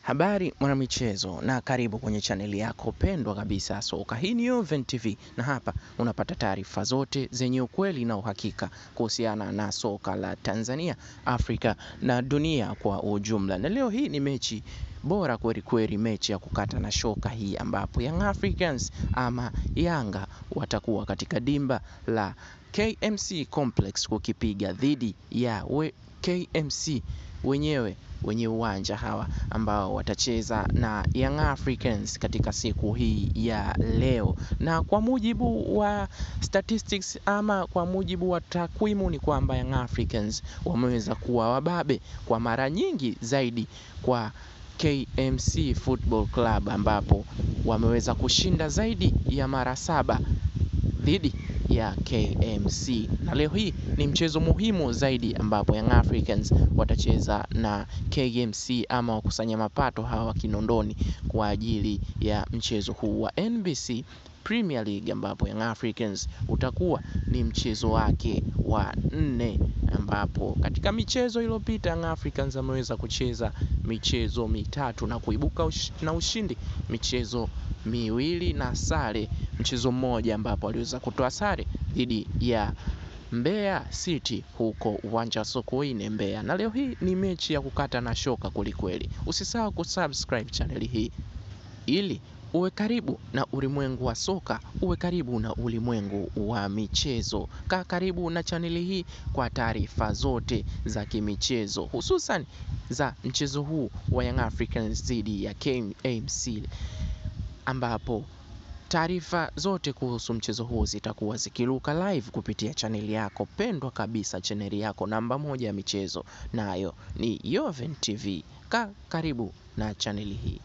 Habari mwanamichezo na karibu kwenye chaneli yako pendwa kabisa soka. Hii ni Yoven TV na hapa unapata taarifa zote zenye ukweli na uhakika kuhusiana na soka la Tanzania, Afrika na dunia kwa ujumla. Na leo hii ni mechi bora kweli, mechi ya kukata na shoka hii ambapo Young Africans ama Yanga watakuwa katika dimba la KMC Complex kukipiga dhidi ya KMC wenye uwanja hawa ambao watacheza na Young Africans katika siku hii ya leo. Na kwa mujibu wa statistics ama kwa mujibu wa takwimu ni kwamba Young Africans wameweza kuwa wababe kwa mara nyingi zaidi kwa KMC Football Club ambapo wameweza kushinda zaidi ya mara 7 dhidi ya KMC. Na leo hii ni mchezo muhimu zaidi ambapo Young Africans watacheza na KMC ama wakusanya mapato hawa Kinondoni kwa ajili ya mchezo huu wa NBC Premier League ambapo Young Africans utakuwa ni mchezo wake wa 4 ambapo katika michezo iliyopita Young Africans ameweza kucheza michezo 3 na kuibuka na ushindi michezo 2 na sare mchezo mmoja ambapo aliweza kutoa sare dhidi ya Mbeya City huko uwanja Sokoine Mbeya. Na leo hii ni mechi ya kukata na shoka kweli. Usisahau kusubscribe channel hii ili uwe karibu na ulimwengu wa soka, uwe karibu na ulimwengu wa michezo. Kaa karibu na channel hii kwa taarifa zote za kimichezo, hususan za mchezo huu wa Young Africans dhidi ya KMC ambapo taarifa zote kuhusu mchezo huu zitakuwa zikiruka live kupitia chaneli yako pendwa kabisa, chaneli yako namba 1 ya michezo, nayo ni Yoven TV. Karibu na chaneli hii.